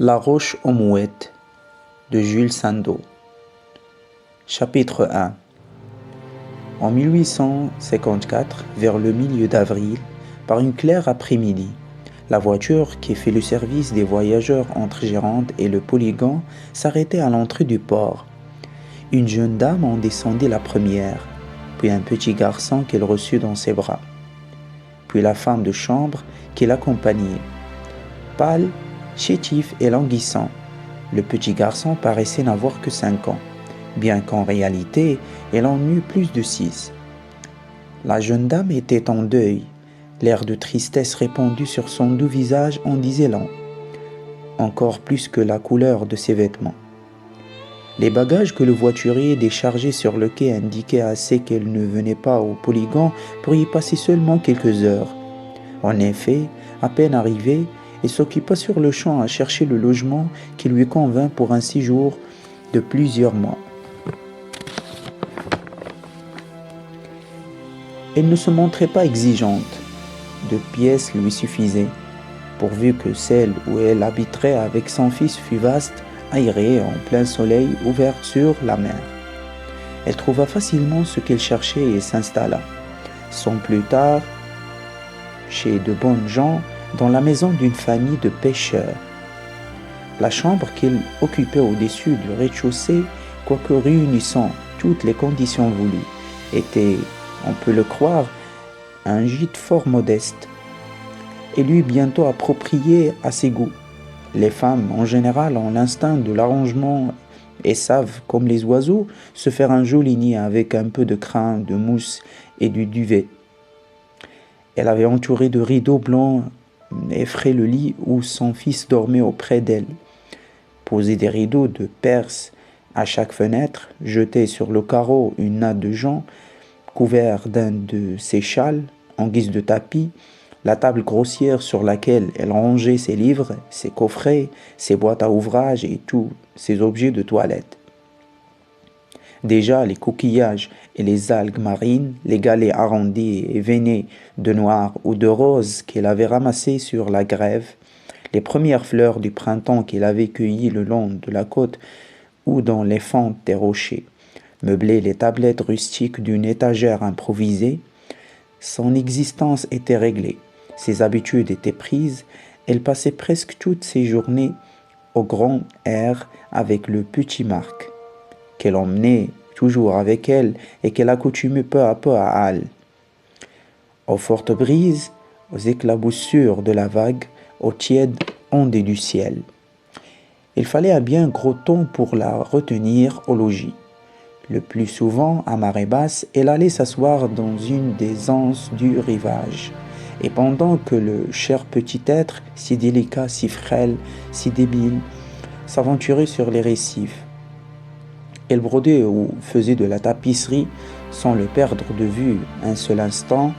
La Roche aux Mouettes de Jules Sandeau. Chapitre 1. En 1854, vers le milieu d'avril, par une claire après-midi, la voiture qui fait le service des voyageurs entre Gironde et le Polygone s'arrêtait à l'entrée du port. Une jeune dame en descendait la première, puis un petit garçon qu'elle reçut dans ses bras, puis la femme de chambre qui l'accompagnait. Pâle, chétif et languissant, le petit garçon paraissait n'avoir que 5 ans, bien qu'en réalité, elle en eût plus de 6. La jeune dame était en deuil. L'air de tristesse répandu sur son doux visage en disait long, encore plus que la couleur de ses vêtements. Les bagages que le voiturier déchargeait sur le quai indiquaient assez qu'elle ne venait pas au Polygone pour y passer seulement quelques heures. En effet, à peine arrivée, elle s'occupa sur le champ à chercher le logement qui lui convint pour un séjour de plusieurs mois. Elle ne se montrait pas exigeante. 2 pièces lui suffisaient, pourvu que celle où elle habiterait avec son fils fût vaste, aérée, en plein soleil, ouverte sur la mer. Elle trouva facilement ce qu'elle cherchait et s'installa, sans plus tard, chez de bonnes gens, dans la maison d'une famille de pêcheurs. La chambre qu'elle occupait au-dessus du rez-de-chaussée, quoique réunissant toutes les conditions voulues, était, on peut le croire, un gîte fort modeste, et lui bientôt approprié à ses goûts. Les femmes, en général, ont l'instinct de l'arrangement et savent, comme les oiseaux, se faire un joli nid avec un peu de crin, de mousse et du duvet. Elle avait entouré de rideaux blancs effrayé le lit où son fils dormait auprès d'elle, posé des rideaux de Perse à chaque fenêtre, jeté sur le carreau une natte de jonc, couvert d'un de ses châles en guise de tapis, la table grossière sur laquelle elle rangeait ses livres, ses coffrets, ses boîtes à ouvrage et tous ses objets de toilette. Déjà, les coquillages et les algues marines, les galets arrondis et veinés de noir ou de rose qu'elle avait ramassés sur la grève, les premières fleurs du printemps qu'elle avait cueillies le long de la côte ou dans les fentes des rochers, meublaient les tablettes rustiques d'une étagère improvisée. Son existence était réglée, ses habitudes étaient prises, elle passait presque toutes ses journées au grand air avec le petit Marc, qu'elle emmenait toujours avec elle et qu'elle accoutumait peu à peu à Halle. Aux fortes brises, aux éclaboussures de la vague, aux tièdes ondées du ciel. Il fallait un bien gros temps pour la retenir au logis. Le plus souvent, à marée basse, elle allait s'asseoir dans une des anses du rivage. Et pendant que le cher petit être, si délicat, si frêle, si débile, s'aventurait sur les récifs, elle brodait ou faisait de la tapisserie sans le perdre de vue un seul instant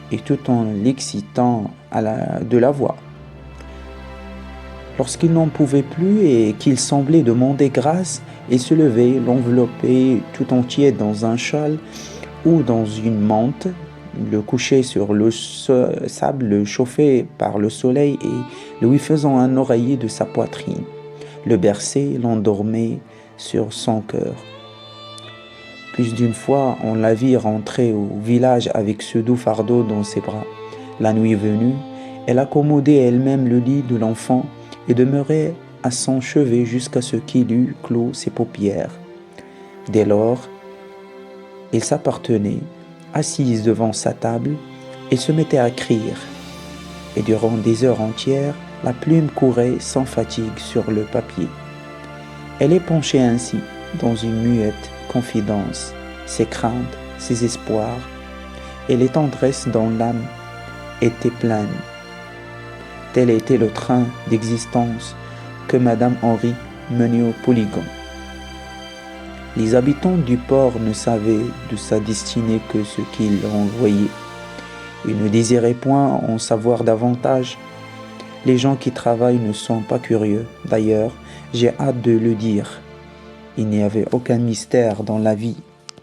et tout en l'excitant de la voix. Lorsqu'il n'en pouvait plus et qu'il semblait demander grâce, il se levait, l'enveloppait tout entier dans un châle ou dans une mante, le couchait sur le sable, le chauffait par le soleil et lui faisant un oreiller de sa poitrine, le berçait, l'endormait sur son cœur. Plus d'une fois, on la vit rentrer au village avec ce doux fardeau dans ses bras. La nuit venue, elle accommodait elle-même le lit de l'enfant et demeurait à son chevet jusqu'à ce qu'il eût clos ses paupières. Dès lors, il s'appartenait, assise devant sa table, et se mettait à écrire. Et durant des heures entières, la plume courait sans fatigue sur le papier. Elle épanchait ainsi, dans une muette confidence, ses craintes, ses espoirs, et les tendresses dont l'âme était pleine. Tel était le train d'existence que Madame Henry menait au Polygone. Les habitants du port ne savaient de sa destinée que ce qu'ils envoyaient. Ils ne désiraient point en savoir davantage. Les gens qui travaillent ne sont pas curieux. D'ailleurs, j'ai hâte de le dire. Il n'y avait aucun mystère dans la vie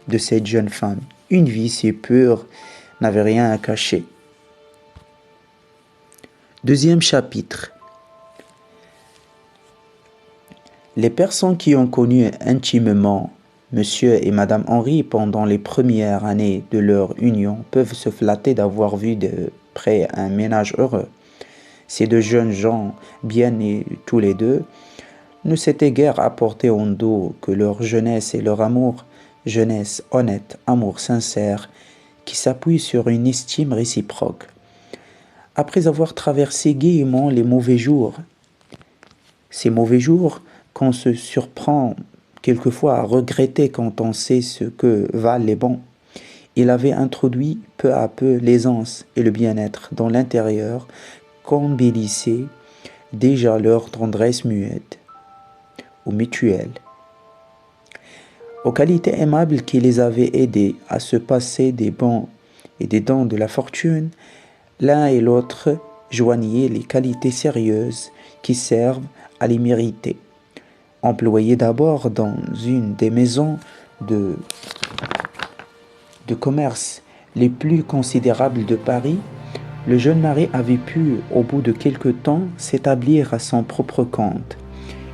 de cette jeune femme. Une vie si pure n'avait rien à cacher. Deuxième chapitre. Les personnes qui ont connu intimement Monsieur et Madame Henry pendant les premières années de leur union peuvent se flatter d'avoir vu de près un ménage heureux. Ces deux jeunes gens, bien nés tous les deux, ne s'étaient guère apporté en dos que leur jeunesse et leur amour, jeunesse honnête, amour sincère, qui s'appuie sur une estime réciproque. Après avoir traversé gaiement les mauvais jours, ces mauvais jours qu'on se surprend quelquefois à regretter quand on sait ce que valent les bons, il avait introduit peu à peu l'aisance et le bien-être dans l'intérieur qu'embellissait déjà leur tendresse muette ou mutuelle, aux qualités aimables qui les avaient aidés à se passer des bons et des dons de la fortune. L'un et l'autre joignaient les qualités sérieuses qui servent à les mériter. Employé d'abord dans une des maisons de commerce les plus considérables de Paris, le jeune mari avait pu, au bout de quelque temps, s'établir à son propre compte.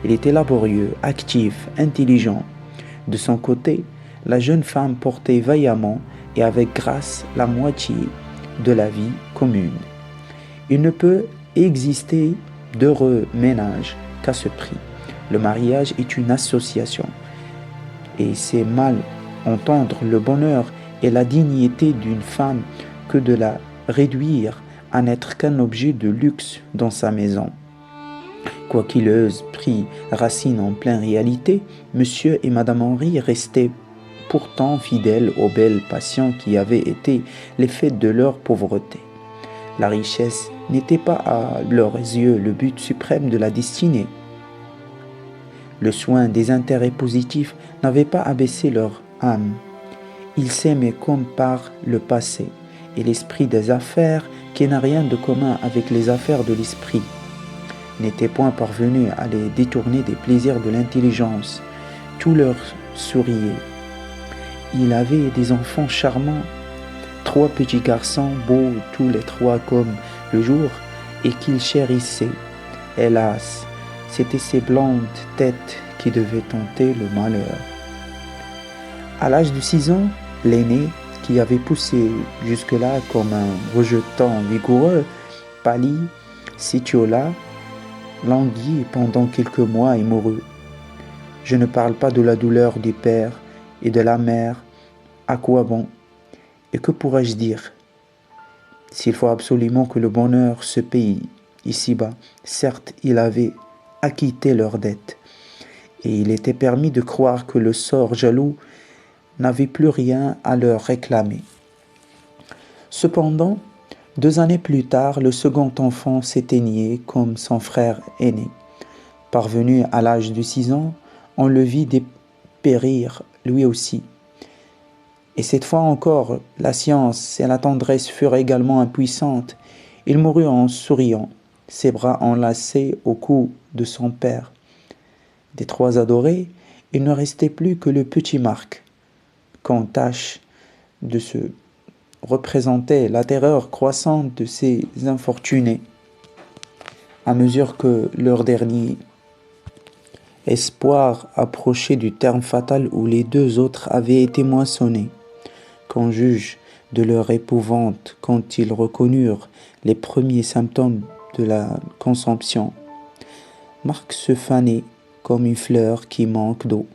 Il était laborieux, actif, intelligent. De son côté, la jeune femme portait vaillamment et avec grâce la moitié de la vie commune. Il ne peut exister d'heureux ménage qu'à ce prix. Le mariage est une association, et c'est mal entendre le bonheur et la dignité d'une femme que de la réduire à n'être qu'un objet de luxe dans sa maison. Quoiqu'il eût pris racine en pleine réalité, Monsieur et Madame Henry restaient pourtant fidèles aux belles passions qui avaient été l'effet de leur pauvreté. La richesse n'était pas à leurs yeux le but suprême de la destinée. Le soin des intérêts positifs n'avait pas abaissé leur âme. Ils s'aimaient comme par le passé, et l'esprit des affaires, qui n'a rien de commun avec les affaires de l'esprit, n'était point parvenu à les détourner des plaisirs de l'intelligence. Tout leur souriait. Il avait des enfants charmants, 3 petits garçons, beaux tous les 3 comme le jour, et qu'il chérissait. Hélas, c'étaient ces blondes têtes qui devaient tenter le malheur. À l'âge de 6 ans, l'aîné, qui avait poussé jusque-là comme un rejeton vigoureux, pâlit, s'étiola, languit pendant quelques mois et mourut. Je ne parle pas de la douleur du père et de la mère. À quoi bon? Et que pourrais-je dire? S'il faut absolument que le bonheur se paye ici-bas, certes, il avait acquitté leurs dettes, et il était permis de croire que le sort jaloux n'avait plus rien à leur réclamer. Cependant, 2 années plus tard, le second enfant s'éteignait comme son frère aîné. Parvenu à l'âge de 6 ans, on le vit dépérir lui aussi. Et cette fois encore, la science et la tendresse furent également impuissantes. Il mourut en souriant, ses bras enlacés au cou de son père. Des 3 adorés, il ne restait plus que le petit Marc, qu'on tâche de se représenter la terreur croissante de ces infortunés, à mesure que leur dernier espoir approchait du terme fatal où les 2 autres avaient été moissonnés. Qu'on juge de leur épouvante quand ils reconnurent les premiers symptômes de la consomption. Marc se fanait comme une fleur qui manque d'eau.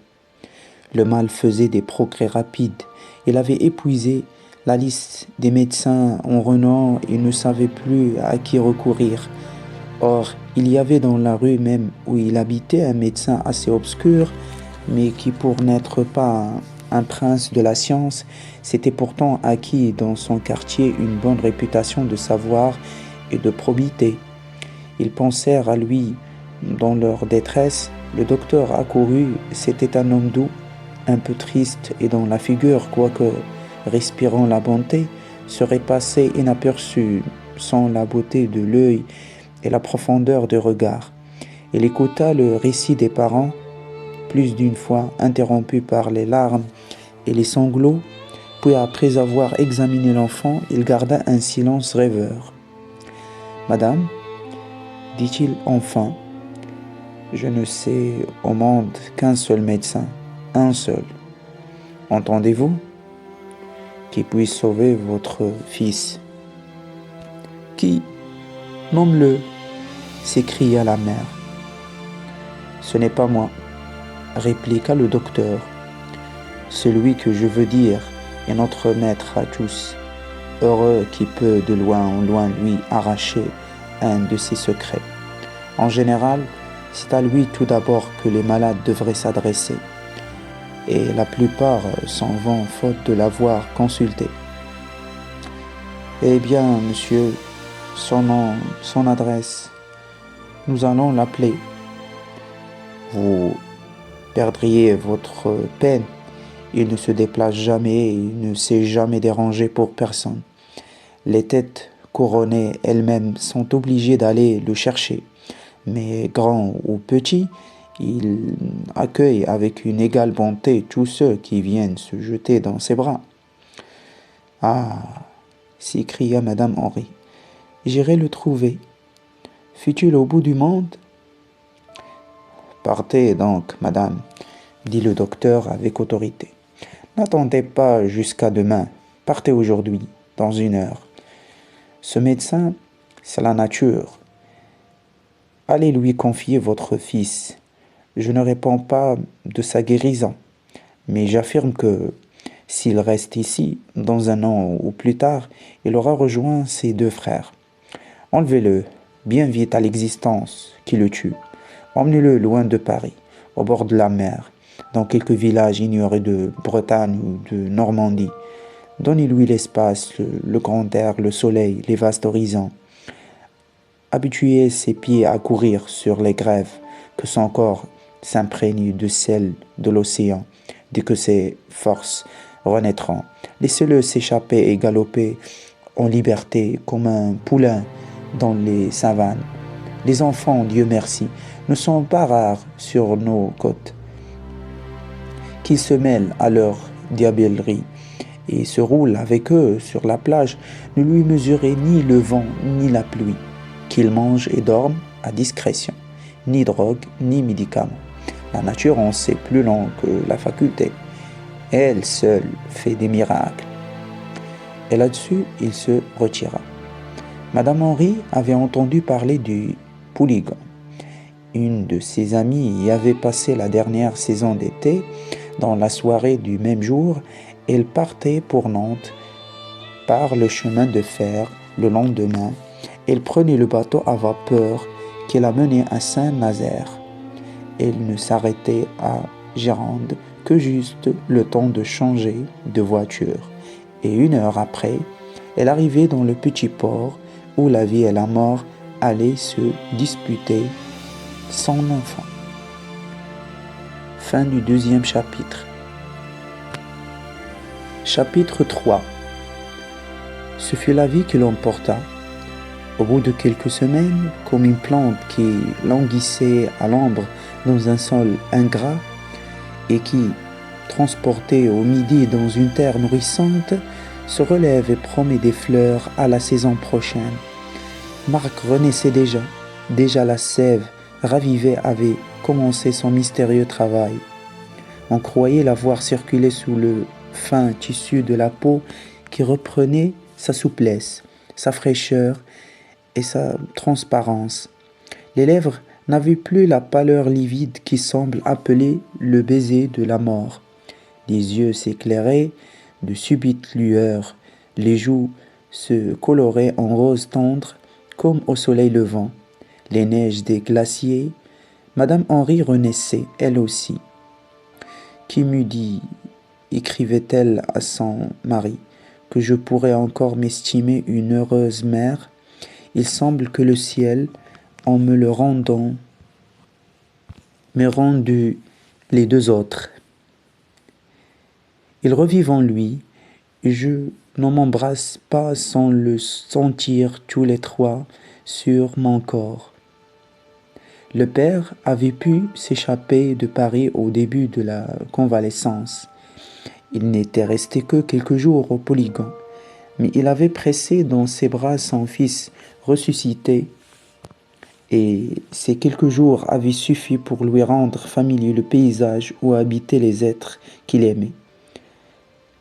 Le mal faisait des progrès rapides. Il avait épuisé la liste des médecins en renom et ne savait plus à qui recourir. Or, il y avait dans la rue même où il habitait un médecin assez obscur, mais qui, pour n'être pas un prince de la science, s'était pourtant acquis dans son quartier une bonne réputation de savoir et de probité. Ils pensèrent à lui dans leur détresse. Le docteur accourut, c'était un homme doux, un peu triste et dont la figure, quoique respirant la bonté, serait passée inaperçue sans la beauté de l'œil et la profondeur du regard. Il écouta le récit des parents, plus d'une fois interrompu par les larmes et les sanglots, puis après avoir examiné l'enfant, il garda un silence rêveur. « Madame, dit-il enfin, Je ne sais au monde qu'un seul médecin, un seul. Entendez-vous? Qui puisse sauver votre fils. Qui? Nomme-le, s'écria la mère. Ce n'est pas moi, répliqua le docteur. Celui que je veux dire est notre maître à tous, heureux qui peut de loin en loin lui arracher un de ses secrets. En général, c'est à lui tout d'abord que les malades devraient s'adresser, et la plupart s'en vont faute de l'avoir consulté. Eh bien, monsieur, son nom, son adresse, nous allons l'appeler. Vous perdriez votre peine. Il ne se déplace jamais, il ne s'est jamais dérangé pour personne. Les têtes couronnées elles-mêmes sont obligées d'aller le chercher. Mais grand ou petit, il accueille avec une égale bonté tous ceux qui viennent se jeter dans ses bras. Ah, s'écria Madame Henri, j'irai le trouver. Fut-il au bout du monde? Partez donc, madame, dit le docteur avec autorité. N'attendez pas jusqu'à demain, partez aujourd'hui, dans 1 heure. Ce médecin, c'est la nature. Allez lui confier votre fils. Je ne réponds pas de sa guérison, mais j'affirme que s'il reste ici, dans 1 an ou plus tard, il aura rejoint ses 2 frères. Enlevez-le bien vite à l'existence qui le tue. Emmenez-le loin de Paris, au bord de la mer, dans quelques villages ignorés de Bretagne ou de Normandie. Donnez-lui l'espace, le grand air, le soleil, les vastes horizons. Habituez ses pieds à courir sur les grèves, que son corps s'imprègne de celle de l'océan, dès que ses forces renaîtront. Laissez-le s'échapper et galoper en liberté comme un poulain dans les savanes. Les enfants, Dieu merci, ne sont pas rares sur nos côtes. Qu'ils se mêlent à leur diablerie et se roulent avec eux sur la plage, ne lui mesurez ni le vent ni la pluie. Qu'ils mangent et dorment à discrétion, ni drogue ni médicaments. La nature en sait plus long que la faculté. Elle seule fait des miracles. Et là-dessus, il se retira. Madame Henri avait entendu parler du polygone. Une de ses amies y avait passé la dernière saison d'été. Dans la soirée du même jour, elle partait pour Nantes par le chemin de fer le lendemain. Elle prenait le bateau à vapeur qui la menait à Saint-Nazaire. Elle ne s'arrêtait à Gironde que juste le temps de changer de voiture. Et 1 heure après, elle arrivait dans le petit port où la vie et la mort allaient se disputer son enfant. Fin du 2e chapitre. Chapitre 3. Ce fut la vie qui l'emporta. Au bout de quelques semaines, comme une plante qui languissait à l'ombre dans un sol ingrat et qui, transportée au midi dans une terre nourrissante, se relève et promet des fleurs à la saison prochaine. Marc renaissait déjà. Déjà la sève ravivée avait commencé son mystérieux travail. On croyait la voir circuler sous le fin tissu de la peau qui reprenait sa souplesse, sa fraîcheur et sa transparence. Les lèvres n'avaient plus la pâleur livide qui semble appeler le baiser de la mort. Les yeux s'éclairaient de subites lueurs, les joues se coloraient en rose tendre comme au soleil levant. Les neiges des glaciers, Madame Henri renaissait, elle aussi. Qui m'eût dit, écrivait-elle à son mari, que je pourrais encore m'estimer une heureuse mère? Il semble que le ciel, en me le rendant, m'ait rendu les 2 autres. Ils revivent en lui, et je ne m'embrasse pas sans le sentir tous les 3 sur mon corps. Le père avait pu s'échapper de Paris au début de la convalescence. Il n'était resté que quelques jours au polygone, mais il avait pressé dans ses bras son fils ressuscité et ces quelques jours avaient suffi pour lui rendre familier le paysage où habitaient les êtres qu'il aimait.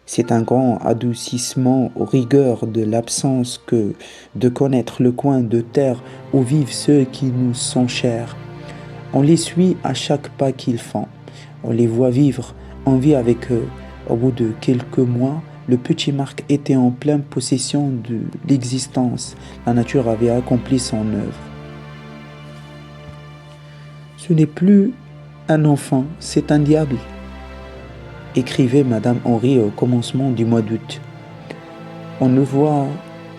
C'est un grand adoucissement aux rigueurs de l'absence que de connaître le coin de terre où vivent ceux qui nous sont chers. On les suit à chaque pas qu'ils font. On les voit vivre, on vit avec eux. Au bout de quelques mois, le petit Marc était en pleine possession de l'existence. La nature avait accompli son œuvre. Ce n'est plus un enfant, c'est un diable, écrivait Madame Henri au commencement du mois d'août. On ne voit,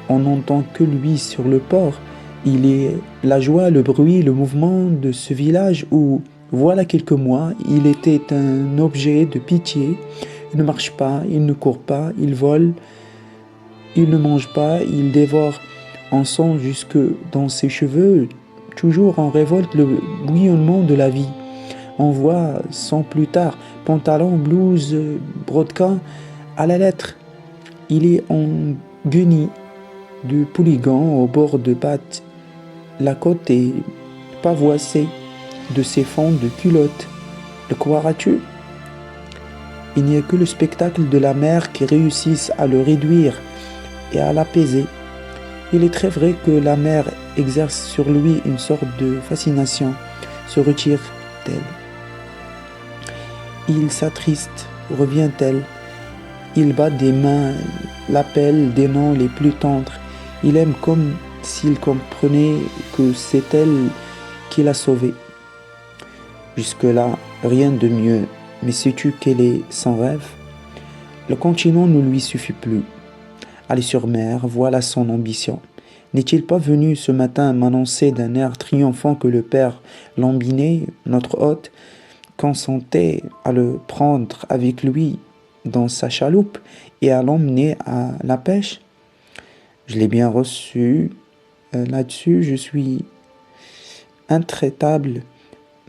on n'entend que lui sur le port. Il est la joie, le bruit, le mouvement de ce village où, voilà quelques mois, il était un objet de pitié. Il ne marche pas, il ne court pas, il vole, il ne mange pas, il dévore en sang jusque dans ses cheveux, toujours en révolte le bouillonnement de la vie. On voit sans plus tard, pantalon, blouse, brodequin, à la lettre. Il est en guenille de polygone au bord de pâte. La côte est pavoisée de ses fonds de culottes. Le croiras-tu? Il n'y a que le spectacle de la mer qui réussisse à le réduire et à l'apaiser. Il est très vrai que la mer exerce sur lui une sorte de fascination. Se retire-t-elle? Il s'attriste, revient-elle? Il bat des mains, l'appelle des noms les plus tendres. Il aime comme s'il comprenait que c'est elle qui l'a sauvé. Jusque-là, rien de mieux. Mais sais-tu quel est son rêve? Le continent ne lui suffit plus. Aller sur mer, voilà son ambition. N'est-il pas venu ce matin m'annoncer d'un air triomphant que le père Lambinet, notre hôte, consentait à le prendre avec lui dans sa chaloupe et à l'emmener à la pêche? Je l'ai bien reçu. Là-dessus, je suis intraitable.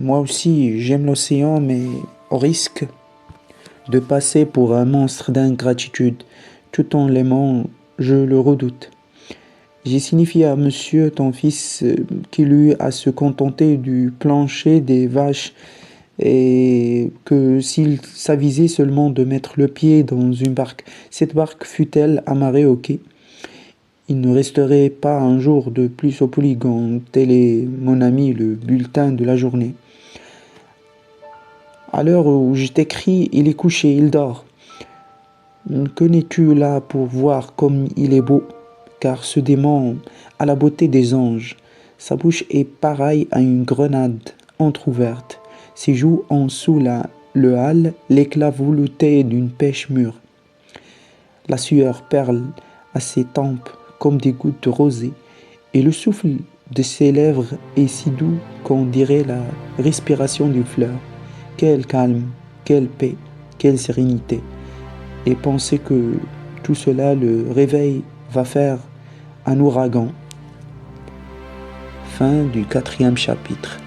Moi aussi, j'aime l'océan, mais au risque de passer pour un monstre d'ingratitude. Tout en l'aimant, je le redoute. J'ai signifié à monsieur ton fils qu'il eut à se contenter du plancher des vaches et que s'il s'avisait seulement de mettre le pied dans une barque, cette barque fût-elle amarrée au quai, il ne resterait pas un jour de plus au polygone. Tel est, mon ami, le bulletin de la journée. À l'heure où je t'écris, il est couché, il dort. Que n'es-tu là pour voir comme il est beau? Car ce démon a la beauté des anges. Sa bouche est pareille à une grenade entr'ouverte. Ses joues ont sous le hâle l'éclat velouté d'une pêche mûre. La sueur perle à ses tempes comme des gouttes de rosée, et le souffle de ses lèvres est si doux qu'on dirait la respiration d'une fleur. Quel calme, quelle paix, quelle sérénité! Et penser que tout cela, le réveil, va faire un ouragan. Fin du 4e chapitre.